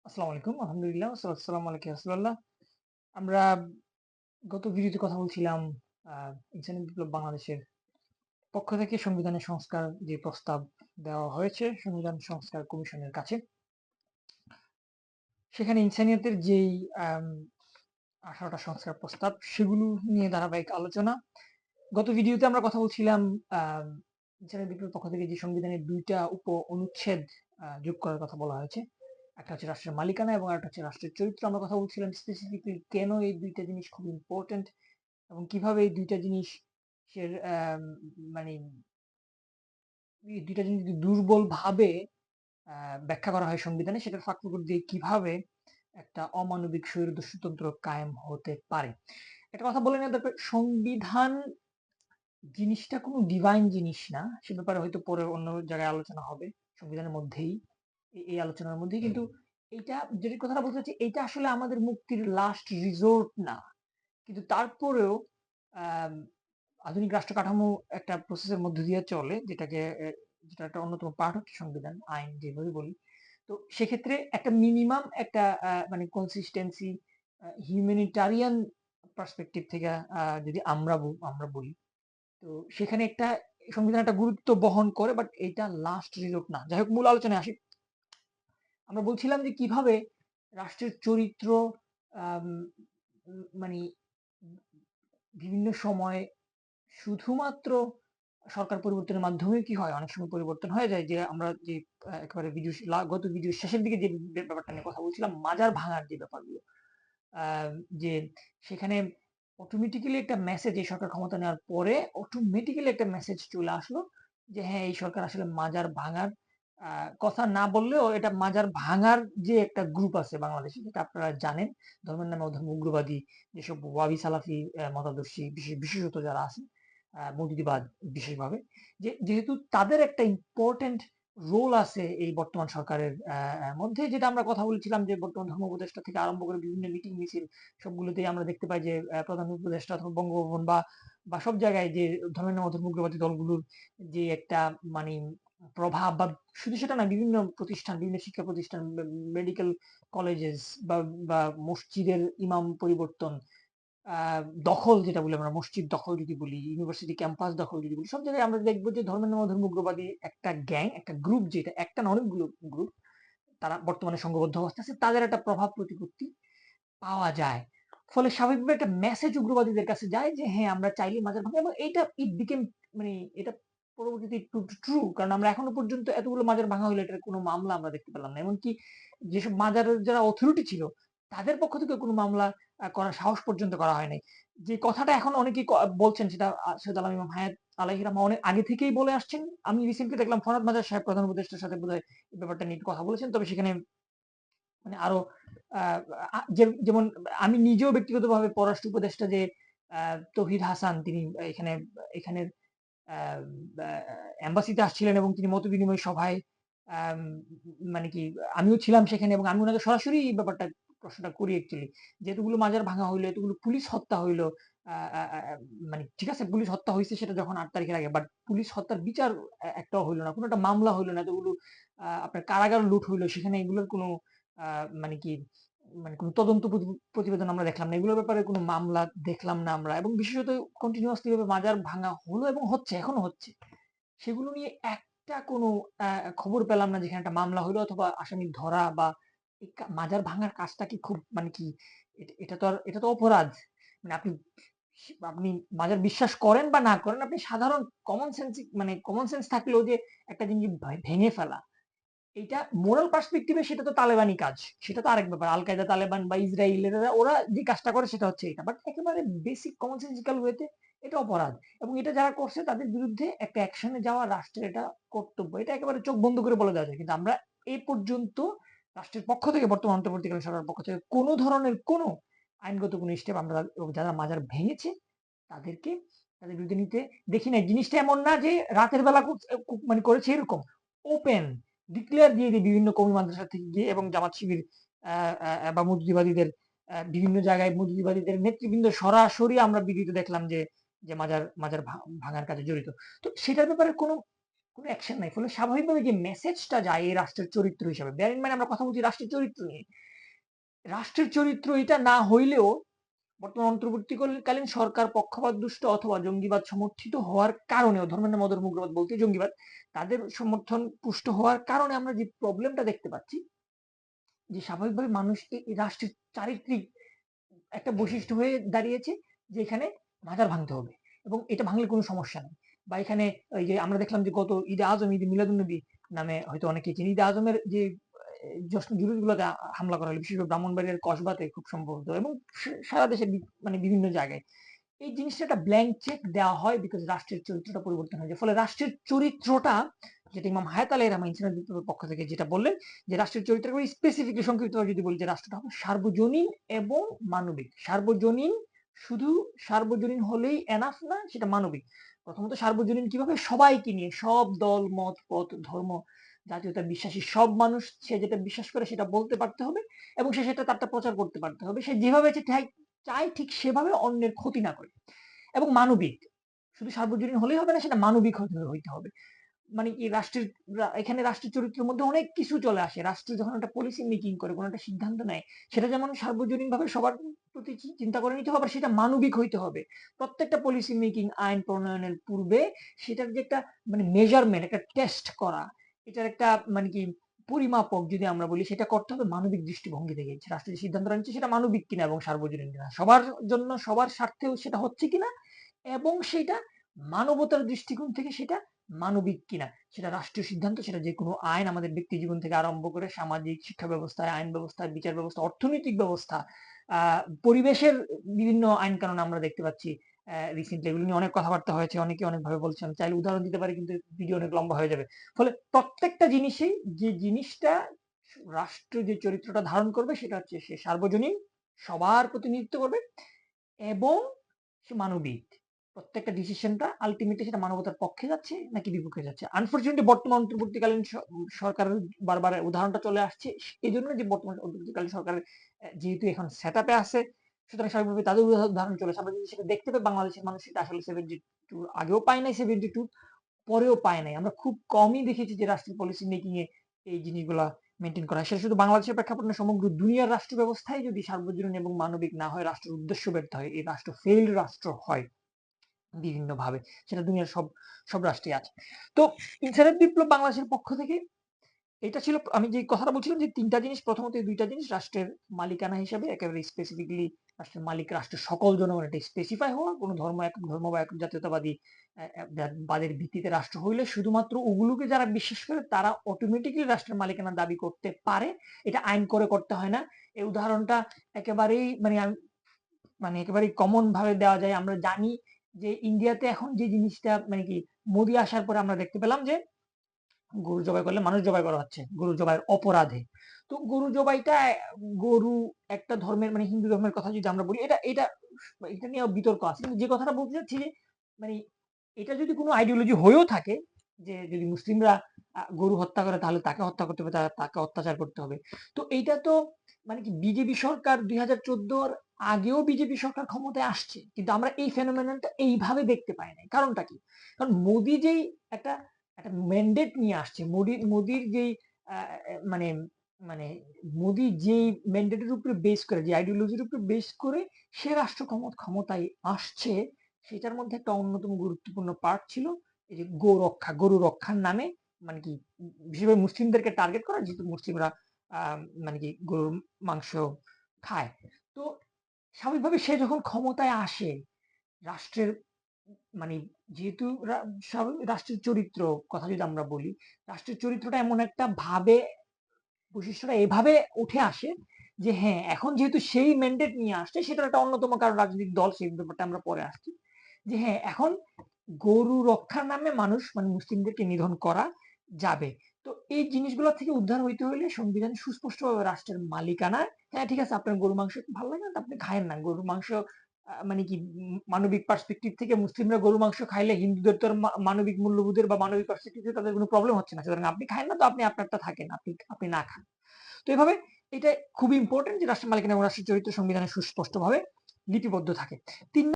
আসসালামু আলাইকুম। আলহামদুলিল্লাহ ওয়াসসালাতু ওয়াসসালামু আলা রাসূলিল্লাহ। আমরা গত ভিডিওতে কথা বলছিলাম আ ইনসানি বিপ্লব বাংলাদেশের পক্ষ থেকে সংবিধানের সংস্কার যে প্রস্তাব দেওয়া হয়েছে সংবিধান সংস্কার কমিশনের কাছে। সেখানে ইনসানিয়তের যেই আম ১৮ টা সংস্কার প্রস্তাব সেগুলো নিয়ে ধারাবাহিক আলোচনা। গত ভিডিওতে আমরা কথা বলছিলাম আম ইনসানিয়ত বিপ্লবের পক্ষ থেকে যে সংবিধানের ২ টা অনুচ্ছেদ যোগ করার কথা বলা হয়েছে। একটা হচ্ছে রাষ্ট্রের মালিকানা এবং আরেকটা হচ্ছে রাষ্ট্রের চরিত্র। আমরা কথা বলছিলাম স্পেসিফিকলি কেন এই ২ টা জিনিস খুব ইম্পোর্টেন্ট এবং কিভাবে এই ২ টা জিনিসের মানে এই ২ টা জিনিস যদি দুর্বলভাবে আ ব্যাখ্যা করা হয় সংবিধানে সেটার ফাঁকফোকর দিয়ে কিভাবে একটা অমানবিক স্বৈরদস্যুতন্ত্র কায়েম হতে পারে। একটা কথা বলে নেওয়া দরকার, সংবিধান জিনিসটা কোনো ডিভাইন জিনিস না। সে ব্যাপারে হয়তো পরে অন্য জায়গায় আলোচনা হবে। সংবিধানের মধ্যেই এই আলোচনার মধ্যেই কিন্তু এইটা যেটা কথাটা বলতে চাচ্ছি এইটা আসলে আমাদের মুক্তির লাস্ট রিসোর্ট না। কিন্তু তারপরেও আম আধুনিক রাষ্ট্র কাঠামো একটা প্রসেসের মধ্য দিয়ে চলে যেটা একটা অন্যতম পার্ট হচ্ছে সংবিধান, আইন যেভাবে বলি। তো সেক্ষেত্রে একটা মিনিমাম একটা মানে কনসিস্টেন্সি হিউম্যানিটারিয়ান পার্সপেক্টিভ থেকে যদি আমরা বলি, তো সেখানে একটা সংবিধান একটা গুরুত্ব বহন করে বাট এইটা লাস্ট রিসোর্ট না। যাই হোক মূল আলোচনায় আসি। আমরা বলছিলাম যে কিভাবে রাষ্ট্রের চরিত্র আম মানে বিভিন্ন সময় শুধুমাত্র সরকার পরিবর্তনের মাধ্যমে কি হয়? অনেক সময় পরিবর্তন হয়ে যায় যে আমরা যে একেবারে গত ভিডিওর শেষের দিকে যে ব্যাপারটা নিয়ে কথা বলছিলাম, মাজার ভাঙার যে ব্যাপারগুলো। আ যে সেখানে অটোমেটিক্যালি একটা মেসেজ এই সরকার ক্ষমতা নেওয়ার পরে অটোমেটিক্যালি একটা মেসেজ চলে আসলো যে হ্যাঁ, এই সরকার আসলে মাজার ভাঙার আ কথা না বললেও এটা মাজার ভাঙার যে একটা গ্রুপ আছে বাংলাদেশে যেটা আপনারা জানেন। ধর্মের নামে অধর্ম উগ্রবাদী যেসব ওয়াহাবি সালাফি মতাদর্শী বিশেষত যারা আছেন মৌদুদিবাদ বিশেষভাবে যেহেতু তাদের একটা ইম্পোর্টেন্ট রোল আছে এই বর্তমান সরকারের মধ্যে যেটা আমরা কথা বলছিলাম যে বর্তমান ধর্ম উপদেষ্টা থেকে আরম্ভ করে বিভিন্ন মিটিং মিছিল সবগুলোতেই আমরা দেখতে পাই যে প্রধান উপদেষ্টা অথবা বঙ্গভবন বা সব জায়গায় যে ধর্মের নামে অধর্ম উগ্রবাদী দলগুলোর যে একটা মানে প্রভাব বা শুধু সেটা না বিভিন্ন প্রতিষ্ঠান বিভিন্ন শিক্ষা প্রতিষ্ঠান মেডিকেল কলেজেস বা মসজিদের ইমাম পরিবর্তন আ দখল যেটা বলি আমরা মসজিদ দখল যদি বলি, ইউনিভার্সিটি ক্যাম্পাস দখল যদি বলি, সব জায়গায় আমরা দেখব যে ধর্মের নামে অধর্ম উগ্রবাদী একটা গ্যাং, একটা গ্রুপ যেটা একটা না অনেকগুলো গ্রুপ তারা বর্তমানে সংঘবদ্ধ অবস্থায় আছে। তাদের একটা প্রভাব প্রতিপত্তি পাওয়া যায়। ফলে স্বাভাবিকভাবে একটা মেসেজ উগ্রবাদীদের কাছে যায় যে হ্যাঁ, আমরা চাইলেই মাজার ভাঙা এবং এইটা ইট বিকেম মানে এটা পরবর্তীতে একটু ট্রু কারণ আমরা এখনো পর্যন্ত এতগুলো মাজার ভাঙা হইলে এটার কোনো মামলা আমরা দেখতে পেলাম না। এমনকি যেসব মাজারের যারা অথরিটি ছিল তাদের পক্ষ থেকে কোনো মামলা করার সাহস পর্যন্ত করা হয় নাই। যে কথাটা এখন অনেকেই বলছেন সেটা সৈয়দ আলম ইমাম হায়াত আলাইহির রহমা অনেক আগে থেকেই বলে আসছেন। আমি রিসেন্টলি দেখলাম ফরহাদ মাজার সাহেব প্রধান উপদেষ্টার সাথে বোধহয় এই ব্যাপারটা নিয়ে একটু কথা বলেছেন। তবে সেখানে মানে আরো আ আ যেমন আমি নিজেও ব্যক্তিগতভাবে পররাষ্ট্র উপদেষ্টা যে আ তৌহিদ হাসান তিনি এখানে এখানের আ ব্যা এম্বাসিতে আসছিলেন এবং তিনি মতবিনিময় সভায় আম মানে কি আমিও ছিলাম সেখানে এবং আমি উনাকে সরাসরি এই ব্যাপারটা প্রশ্নটা করি অ্যাকচুয়ালি। যে এতগুলো মাজার ভাঙা হইলো, এতগুলো পুলিশ হত্যা হইলো। আ আ আ আ মানে ঠিক আছে পুলিশ হত্যা হইছে সেটা যখন ৮ তারিখের আগে। বাট পুলিশ হত্যার বিচার একটাও হইল না। কোন একটা মামলা হইল না। এতগুলো আপনার কারাগার লুট হইলো। সেখানে এগুলোর কোনো আ মানে কি মানে কোন তদন্ত প্রতিবেদন আমরা দেখলাম না। এগুলোর ব্যাপারে কোন মামলা দেখলাম না আমরা এবং বিশেষত কন্টিনিউয়াসলি ভাবে মাজার ভাঙা হলো এবং হচ্ছে, এখনো হচ্ছে। সেগুলো নিয়ে একটা কোনো আ খবর পেলাম না যেখানে একটা মামলা হইলো অথবা আসামি ধরা বা এই মাজার ভাঙার কাজটা কি খুব মানে কি এটা তো অপরাধ। মানে আপনি মাজার বিশ্বাস করেন বা না করেন, আপনি সাধারণ কমন সেন্স থাকলেও যে একটা জিনিস ভেঙে ফেলা এইটা মোরাল পার্সপেক্টিভ এ সেটা তো তালেবানি কাজ। সেটা তো আরেক ব্যাপার। আল-কায়েদা, তালেবান বা ইসরায়েলিরা ওরা যে কাজটা করে সেটা হচ্ছে এটা। বাট একেবারে বেসিক কমন সেন্সিক্যাল ওয়েতে এটা অপরাধ। এবং এটা যারা করছে তাদের বিরুদ্ধে একটা অ্যাকশন এ যাওয়া রাষ্ট্রের এটা কর্তব্য। এটা একেবারে চোখ বন্ধ করে বলে দেওয়া যায়। কিন্তু আমরা এই পর্যন্ত রাষ্ট্রের পক্ষ থেকে বর্তমান অন্তর্বর্তীকালীন সরকারের পক্ষ থেকে কোন ধরনের কোন আইনগত কোন স্টেপ আমরা যারা মাজার ভেঙেছে তাদেরকে তাদের বিরুদ্ধে নিতে দেখি নাই। জিনিসটা এমন না যে রাতের বেলা মানে করেছে এরকম। ওপেন ডিক্লেয়ার দিয়ে দেয় বিভিন্ন কওমি মাদ্রাসা থেকে গিয়ে এবং জামাত শিবির আ আ বা মৌদুদিবাদীদের বিভিন্ন জায়গায় মৌদুদিবাদীদের নেতৃবৃন্দ সরাসরি আমরা ভিডিওতে দেখলাম যে মাজার ভাঙার কাজে জড়িত। তো সেটার ব্যাপারে কোনো কোনো অ্যাকশন নাই। ফলে স্বাভাবিকভাবে যে মেসেজটা যায় এই রাষ্ট্রের চরিত্র হিসাবে, বেয়ার ইন মাইন্ড আমরা কথা বলছি রাষ্ট্রের চরিত্র নিয়ে। রাষ্ট্রের চরিত্র এটা না হইলেও বর্তমান অন্তর্বর্তীকালীন সরকার পক্ষপাত দুষ্ট অথবা জঙ্গিবাদ সমর্থিত হওয়ার কারণেও, ধর্মের নামে অধর্ম উগ্রবাদ বলতে জঙ্গিবাদ, তাদের সমর্থন পুষ্ট হওয়ার কারণে আমরা যে প্রবলেমটা দেখতে পাচ্ছি, যে স্বাভাবিকভাবে মানুষ এই রাষ্ট্রের চারিত্রিক একটা বৈশিষ্ট্য হয়ে দাঁড়িয়েছে যে এখানে মাজার ভাঙতে হবে, এবং এটা ভাঙলে কোনো সমস্যা নেই। বা এখানে ওই যে আমরা দেখলাম যে গত ঈদে আজম, ঈদে মিলাদুন্নবী নামে হয়তো অনেকে চিনি, ঈদে আজমের যে জুলুসগুলোতে হামলা করা হলো, বিশেষ করে ব্রাহ্মণবাড়িয়ার কসবাতে খুব সম্ভবত, এবং সারা দেশের মানে বিভিন্ন জায়গায় এই জিনিসটা একটা ব্ল্যাঙ্ক চেক দেওয়া হয়, বিকজ রাষ্ট্রের চরিত্রটা পরিবর্তন হয়ে যায়। ফলে রাষ্ট্রের চরিত্রটা, যেটা ইমাম হায়াত আলাইহির রহমান ইনসানিয়াত বিপ্লবের পক্ষ থেকে যেটা বললেন, যে রাষ্ট্রের চরিত্রটা স্পেসিফিকলি সংক্ষিপ্তভাবে যদি বলি, যে রাষ্ট্রটা হবে সার্বজনীন এবং মানবিক। সার্বজনীন, শুধু সার্বজনীন হলেই এনাফ না, সেটা মানবিক। প্রথমত সার্বজনীন কিভাবে? সবাইকে নিয়ে, সব দল মত পথ ধর্ম জাতীয়তা বিশ্বাসী সব মানুষ, সে যেটা বিশ্বাস করে সেটা বলতে পারতে হবে, এবং সে সেটা তারটা প্রচার করতে পারতে হবে, সে যেভাবে চায় ঠিক সেভাবে অন্যের ক্ষতি না করে। এবং মানবিক, শুধু সার্বজনীন হলেই হবে না, সেটা মানবিক হইতে হবে। মানে কি রাষ্ট্রের, এখানে রাষ্ট্রের চরিত্রের মধ্যে অনেক কিছু চলে আসে। রাষ্ট্র যখন একটা পলিসি মেকিং করে, কোনো একটা সিদ্ধান্ত নেয়, সেটা যেমন সার্বজনীন ভাবে সবার প্রতি চিন্তা করে নিতে হবে, সেটা মানবিক হইতে হবে। প্রত্যেকটা পলিসি মেকিং, আইন প্রণয়নের পূর্বে সেটার যে একটা মানে মেজারমেন্ট, একটা টেস্ট করা, এটার একটা মানে কি পরিমাপক যদি আমরা বলি, সেটা করতে হবে মানবিক দৃষ্টিভঙ্গি থেকে। রাষ্ট্র যে সিদ্ধান্ত নিচ্ছে সেটা মানবিক কিনা এবং সার্বজনীন কিনা, সবার জন্য সবার স্বার্থেও সেটা হচ্ছে কিনা, এবং সেটা মানবতার দৃষ্টিকোণ থেকে সেটা মানবিক কিনা। সেটা রাষ্ট্রীয় সিদ্ধান্ত, সেটা যে কোনো আইন, আমাদের ব্যক্তি জীবন থেকে আরম্ভ করে সামাজিক শিক্ষা ব্যবস্থায়, আইন ব্যবস্থা, বিচার ব্যবস্থা, অর্থনৈতিক ব্যবস্থা, পরিবেশের বিভিন্ন আইন কানুন আমরা দেখতে পাচ্ছি রিসেন্টলি, এগুলো নিয়ে অনেক কথাবার্তা হয়েছে, অনেকে অনেকভাবে বলছেন, চাইলে উদাহরণ দিতে পারি কিন্তু ভিডিও অনেক লম্বা হয়ে যাবে। ফলে প্রত্যেকটা জিনিসেই যে জিনিসটা রাষ্ট্র যে চরিত্রটা ধারণ করবে, সেটা হচ্ছে সে সার্বজনীন, সবার প্রতিনিধিত্ব করবে, এবং সে মানবিক। প্রত্যেকটা ডিসিশনটা আলটিমেটলি সেটা মানবতার পক্ষে যাচ্ছে নাকি বিপক্ষে যাচ্ছে। আনফরচুনেটলি বর্তমান অন্তর্বর্তীকালীন সরকারের বারবার উদাহরণটা চলে আসছে, এই জন্য যে বর্তমান অন্তর্বর্তীকালীন সরকারের যেহেতু এখন সেট আপে আছে, সুতরাং স্বাভাবিকভাবে তাদের উদাহরণ চলে। আমরা যদি সেটা দেখতে পাই, বাংলাদেশের মানুষ সেটা আসলে 72 আগেও পায় নাই, 72 পরেও পায় নাই। আমরা খুব কমই দেখেছি যে রাষ্ট্রীয় পলিসি মেকিং এ এই জিনিসগুলা মেনটেন করা হয়। সেটা শুধু বাংলাদেশের প্রেক্ষাপট না, সমগ্র দুনিয়ার রাষ্ট্র ব্যবস্থায় যদি সার্বজনীন এবং মানবিক না হয়, রাষ্ট্রের উদ্দেশ্য ব্যর্থ হয়, এই রাষ্ট্র ফেইল্ড রাষ্ট্র হয় বিভিন্ন ভাবে। সেটা দুনিয়ার সব সব রাষ্ট্রে আছে। তো ইনসানিয়াত বিপ্লব বাংলাদেশের পক্ষ থেকে এটা ছিল, আমি যে কথাটা বলছিলাম যে তিনটা জিনিস, প্রথমত এই দুইটা জিনিস, রাষ্ট্রের মালিকানা হিসেবে একেবারে স্পেসিফিকলি রাষ্ট্রের মালিক রাষ্ট্রের সকল জনগণ, এটা স্পেসিফাই হওয়া, কোনো ধর্ম বা একক জাতীয়তাবাদী বাদের ভিত্তিতে রাষ্ট্র হইলে শুধুমাত্র ওগুলোকে যারা বিশ্বাস করে তারা অটোমেটিক্যালি রাষ্ট্রের মালিকানা দাবি করতে পারে, এটা আইন করে করতে হয় না। এই উদাহরণটা একেবারেই মানে একেবারেই কমন ভাবে দেওয়া যায়। আমরা জানি যে ইন্ডিয়াতে এখন যে জিনিসটা মানে কি, মোদি আসার পরে আমরা দেখতে পেলাম যে গরু জবাই করলে মানুষ জবাই করা হচ্ছে গরু জবাইয়ের অপরাধে। তো গরু জবাইটা, গরু একটা ধর্মের মানে হিন্দু ধর্মের কথা যদি আমরা বলি, এটা এটা এটা নিয়ে বিতর্ক আছে, কিন্তু যে কথাটা বলতে চাচ্ছি যে মানে এটা যদি কোনো আইডিওলজি হয়েও থাকে, যে যদি মুসলিমরা গরু হত্যা করে তাহলে তাকে হত্যা করতে হবে, তাকে অত্যাচার করতে হবে। তো এইটা তো মানে কি বিজেপি সরকার 2014 আগেও বিজেপি সরকার ক্ষমতায় আসছে, কিন্তু আমরা এই ফেনোমেননটা এইভাবে দেখতে পাই নাই। কারণটা কি? কারণ মোদি যেই একটা একটা ম্যান্ডেট নিয়ে আসছে, মোদির যেই মানে মানে মোদি যেই ম্যান্ডেটের উপরে বেস করে, যে আইডিওলজির উপরে বেস করে সে রাষ্ট্র ক্ষমতায় আসছে, সেটার মধ্যে একটা অন্যতম গুরুত্বপূর্ণ পার্ট ছিল এই যে গরু রক্ষার নামে মানে কি বিশেষভাবে মুসলিমদেরকে টার্গেট করা, যেহেতু মুসলিমরা মানে কি গরুর মাংস খায়। তো স্বাভাবিকভাবে সে যখন ক্ষমতায় আসে, রাষ্ট্রের মানে যেহেতু রাষ্ট্রের চরিত্র কথা যদি আমরা বলি, রাষ্ট্রের চরিত্রটা এমন একটা ভাবে, বৈশিষ্ট্যটা এভাবে উঠে আসে যে হ্যাঁ, এখন যেহেতু সেই ম্যান্ডেট নিয়ে আসছে, সেটার একটা অন্যতম কারণ রাজনৈতিক দল, সেই ব্যাপারটা আমরা পরে আসছি, যে হ্যাঁ এখন গরু রক্ষার নামে মানুষ মানে মুসলিমদেরকে নিধন করা যাবে। তো এই জিনিসগুলো থেকে উদ্ধার হইতে হলে সংবিধান সুস্পষ্টভাবে রাষ্ট্রের মালিকানা, হ্যাঁ ঠিক আছে আপনার গরু মাংস ভালো লাগে না, আপনি খায়েন না গরু মাংস, মানে কি মানবিক পার্সপেক্টিভ থেকে মুসলিমরা গরু মাংস খাইলে হিন্দুদের তো মানবিক মূল্যবোধের বা মানবিক পার্সপেক্টিভ থেকে তাদের কোনো প্রবলেম হচ্ছে না, সুতরাং আপনি খায়েন না, তো আপনি আপনারটা থাকেন, আপনি আপনি না খান। তো এভাবে এটা খুবই ইম্পর্টেন্ট যে রাষ্ট্রের মালিকানা এবং রাষ্ট্রের চরিত্র সংবিধানে সুস্পষ্টভাবে লিপিবদ্ধ থাকে। ৩